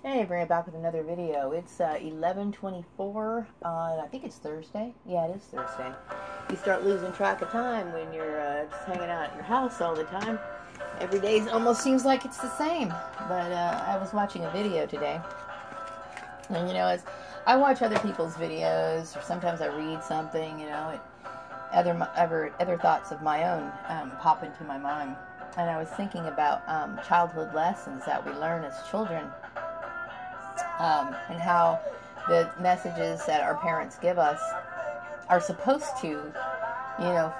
Hey, bring it back with another video. It's 11:24 on, I think it's Thursday. Yeah, it is Thursday. You start losing track of time when you're just hanging out at your house all the time. Every day almost seems like it's the same. But I was watching a video today. And, as I watch other people's videos, or sometimes I read something, other thoughts of my own pop into my mind. And I was thinking about childhood lessons that we learn as children. And how the messages that our parents give us are supposed to,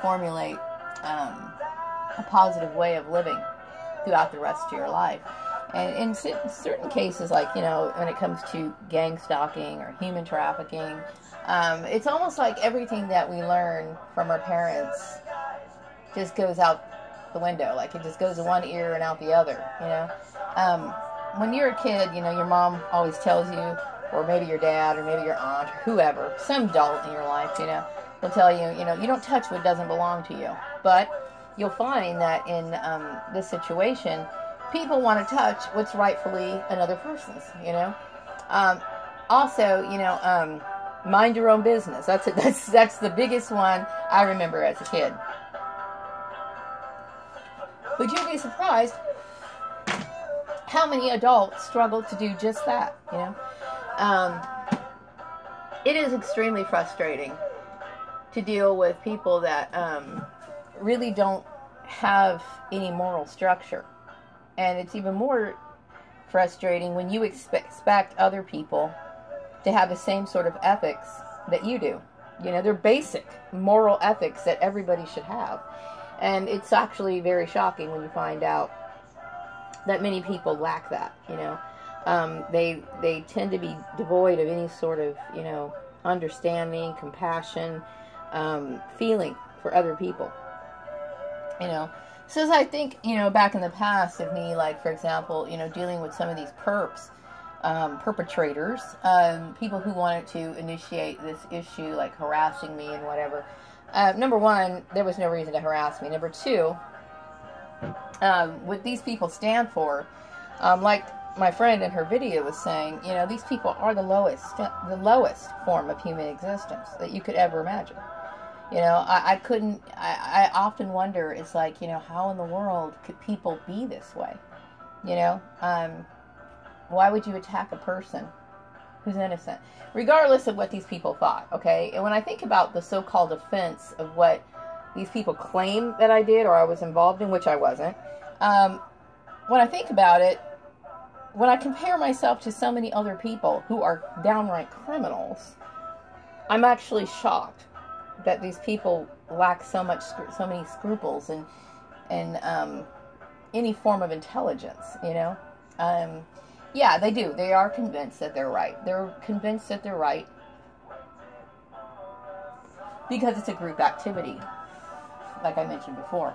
formulate a positive way of living throughout the rest of your life. And in certain cases, like, when it comes to gang stalking or human trafficking, it's almost like everything that we learn from our parents just goes out the window. Like, it just goes in one ear and out the other, when you're a kid, your mom always tells you, or maybe your dad, or maybe your aunt, or whoever, some adult in your life, will tell you, you don't touch what doesn't belong to you. But you'll find that in this situation, people want to touch what's rightfully another person's, Also, mind your own business. That's the biggest one I remember as a kid. But you'd be surprised how many adults struggle to do just that, It is extremely frustrating to deal with people that really don't have any moral structure. And it's even more frustrating when you expect other people to have the same sort of ethics that you do. They're basic moral ethics that everybody should have. And it's actually very shocking when you find out that many people lack that, They tend to be devoid of any sort of, understanding, compassion, feeling for other people, So as I think, back in the past of me, like, for example, dealing with some of these perpetrators, people who wanted to initiate this issue, like harassing me and whatever. Number one, there was no reason to harass me. Number two, what these people stand for, like my friend in her video was saying, these people are the lowest form of human existence that you could ever imagine. I often wonder, it's like, how in the world could people be this way? Why would you attack a person who's innocent, regardless of what these people thought, okay? And when I think about the so-called offense of what these people claim that I did or I was involved in, which I wasn't, when I think about it, when I compare myself to so many other people who are downright criminals, I'm actually shocked that these people lack so many scruples and any form of intelligence, Yeah, they do. They are convinced that they're right. They're convinced that they're right because it's a group activity, like I mentioned before.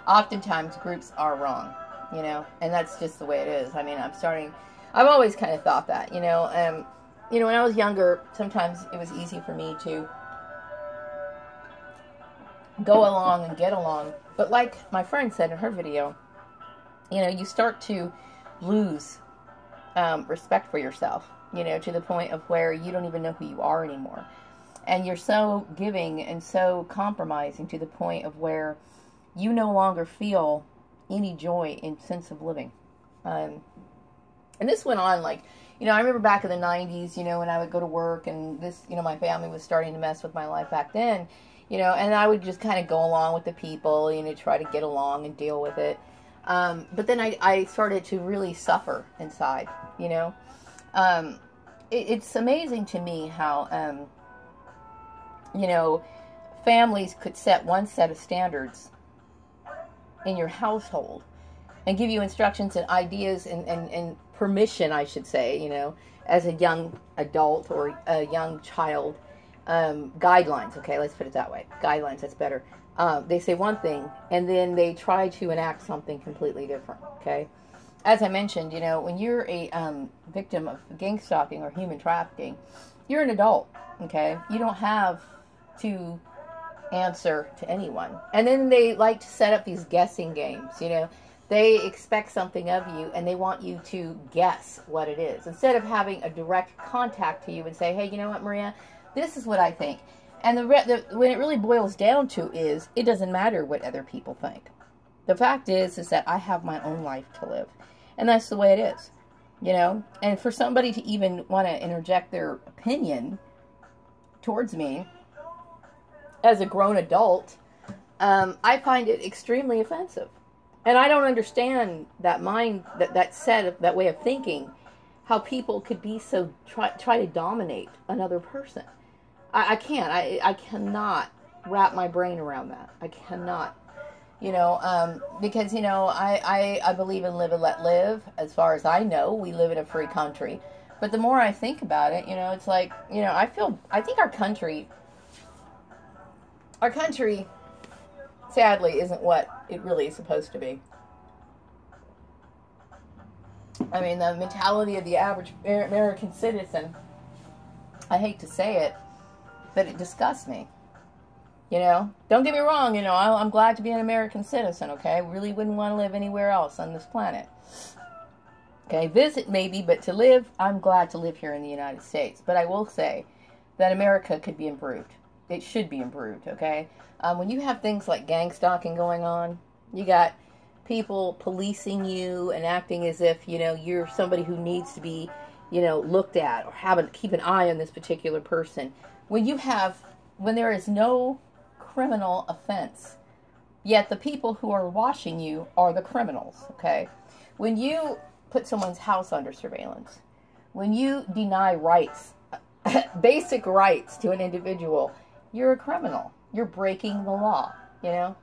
Oftentimes groups are wrong, and that's just the way it is. I mean, I've always kind of thought that, when I was younger, sometimes it was easy for me to go along and get along. But like my friend said in her video, you start to lose respect for yourself, to the point of where you don't even know who you are anymore. And you're so giving and so compromising to the point of where you no longer feel any joy and sense of living. And this went on, like, I remember back in the 90s, when I would go to work and this, my family was starting to mess with my life back then, and I would just kind of go along with the people, try to get along and deal with it. But then I started to really suffer inside, It's amazing to me how, families could set one set of standards in your household and give you instructions and ideas and permission, I should say, as a young adult or a young child, guidelines, okay, let's put it that way, guidelines, that's better. They say one thing, and then they try to enact something completely different, okay? As I mentioned, when you're a victim of gang stalking or human trafficking, you're an adult, okay? You don't have to answer to anyone. And then they like to set up these guessing games, They expect something of you, and they want you to guess what it is. Instead of having a direct contact to you and say, hey, you know what, Maria, this is what I think. And when it really boils down to is, it doesn't matter what other people think. The fact is that I have my own life to live. And that's the way it is, you know. And for somebody to even want to interject their opinion towards me as a grown adult, I find it extremely offensive. And I don't understand that that way of thinking, how people could be so, try to dominate another person. I can't. I cannot wrap my brain around that. I cannot. You know, because, you know, I believe in live and let live. As far as I know, we live in a free country. But the more I think about it, you know, it's like, you know, I think our country, sadly, isn't what it really is supposed to be. I mean, the mentality of the average American citizen, I hate to say it, but it disgusts me. You know, don't get me wrong, you know, I'm glad to be an American citizen, okay? I really wouldn't want to live anywhere else on this planet. Okay, visit maybe, but to live, I'm glad to live here in the United States. But I will say that America could be improved. It should be improved, okay? When you have things like gang stalking going on, you got people policing you and acting as if, you know, you're somebody who needs to be, you know, looked at or keep an eye on this particular person. When there is no criminal offense, yet the people who are watching you are the criminals, okay? When you put someone's house under surveillance, when you deny rights, basic rights to an individual, you're a criminal. You're breaking the law, you know?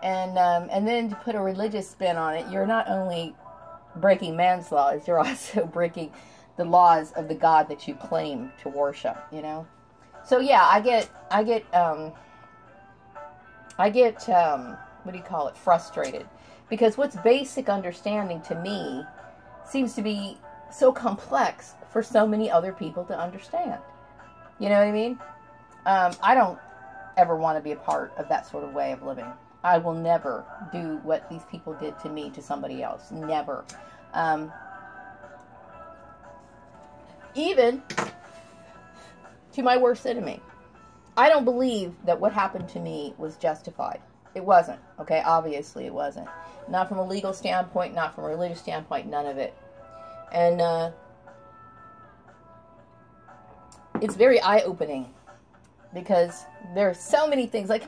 And then to put a religious spin on it, you're not only breaking man's laws, you're also breaking the laws of the God that you claim to worship, you know? So yeah, I get what do you call it, frustrated, because what's basic understanding to me seems to be so complex for so many other people to understand. You know what I mean? I don't ever want to be a part of that sort of way of living. I will never do what these people did to me to somebody else. Never. Even to my worst enemy. I don't believe that what happened to me was justified. It wasn't. Okay, obviously it wasn't. Not from a legal standpoint, not from a religious standpoint, none of it. And it's very eye-opening, because there are so many things. Like,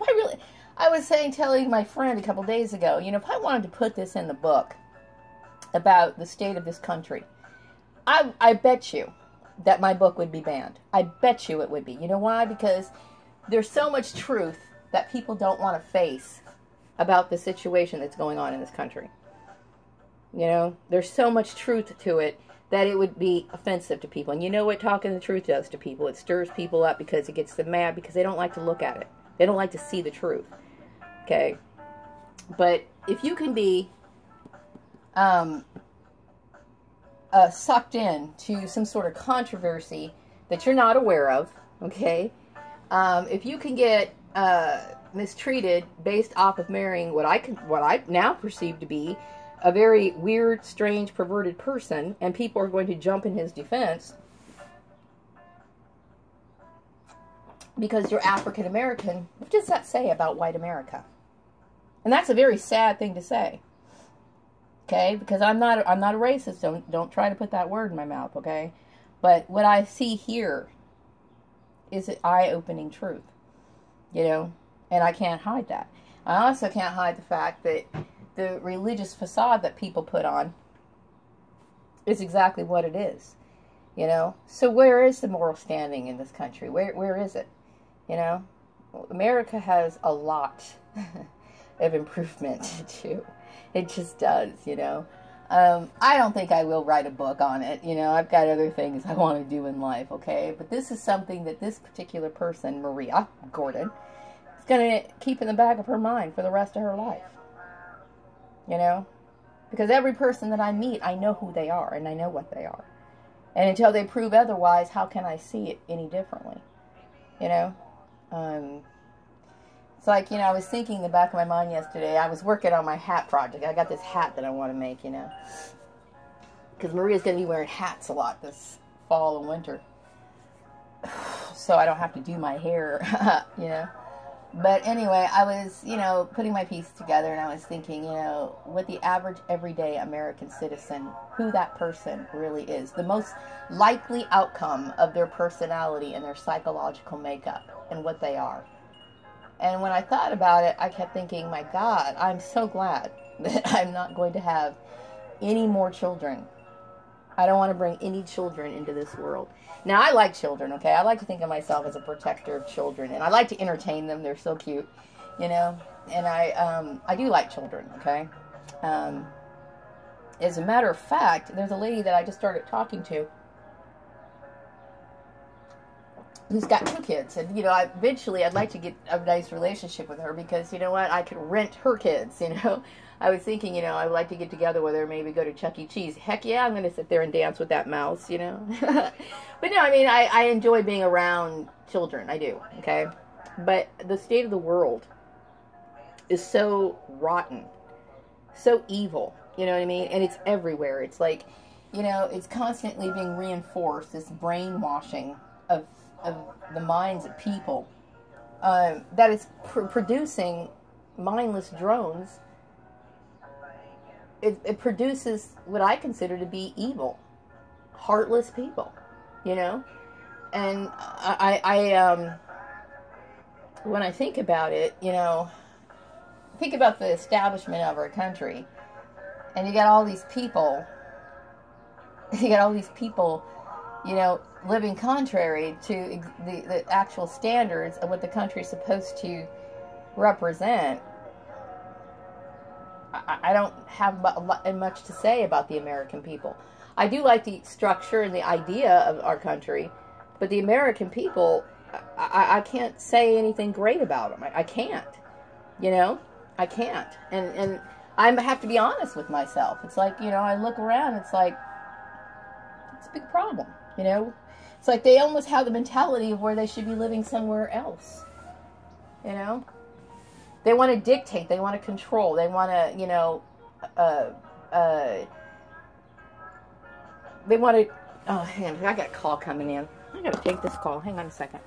I was telling my friend a couple days ago, you know, if I wanted to put this in the book about the state of this country, I bet you that my book would be banned. I bet you it would be. You know why? Because there's so much truth that people don't want to face about the situation that's going on in this country. You know, there's so much truth to it that it would be offensive to people. And you know what talking the truth does to people? It stirs people up because it gets them mad, because they don't like to look at it. They don't like to see the truth. Okay? But if you can be sucked in to some sort of controversy that you're not aware of, okay? If you can get mistreated based off of marrying what I now perceive to be a very weird, strange, perverted person, and people are going to jump in his defense because you're African American, what does that say about white America? And that's a very sad thing to say. Okay, because I'm not a racist. Don't try to put that word in my mouth, okay? But what I see here is an eye-opening truth, you know, and I can't hide that. I also can't hide the fact that the religious facade that people put on is exactly what it is, you know? So where is the moral standing in this country? Where is it, you know? America has a lot of improvement to do. It just does, you know. I don't think I will write a book on it. You know, I've got other things I want to do in life, okay? But this is something that this particular person, Maria Gordon, is going to keep in the back of her mind for the rest of her life. You know? Because every person that I meet, I know who they are and I know what they are. And until they prove otherwise, how can I see it any differently? You know? It's like, I was thinking in the back of my mind yesterday, I was working on my hat project. I got this hat that I want to make, because Maria's going to be wearing hats a lot this fall and winter. So I don't have to do my hair, But anyway, I was, putting my piece together, and I was thinking, what the average everyday American citizen, who that person really is, the most likely outcome of their personality and their psychological makeup and what they are. And when I thought about it, I kept thinking, my God, I'm so glad that I'm not going to have any more children. I don't want to bring any children into this world. Now, I like children, okay? I like to think of myself as a protector of children, and I like to entertain them. They're so cute, And I do like children, okay? As a matter of fact, there's a lady that I just started talking to who's got 2 kids, and eventually I'd like to get a nice relationship with her, because you know what, I could rent her kids. I was thinking, I would like to get together with her, maybe go to Chuck E. Cheese. Heck yeah, I'm going to sit there and dance with that mouse, But no, I enjoy being around children. I do, okay? But the state of the world is so rotten, so evil, you know what I mean? And it's everywhere. It's like, it's constantly being reinforced, this brainwashing of the minds of people, that is producing mindless drones. It produces what I consider to be evil, heartless people, And I when I think about it, think about the establishment of our country, and you got all these people, living contrary to the actual standards of what the country is supposed to represent. I don't have much to say about the American people. I do like the structure and the idea of our country, but the American people, I can't say anything great about them. I can't, I can't. And I have to be honest with myself. It's like, I look around, it's like, it's a big problem, It's like they almost have the mentality of where they should be living somewhere else, They want to dictate. They want to control. They want to, they want to, oh, hang on, I got a call coming in. I got to take this call. Hang on a second.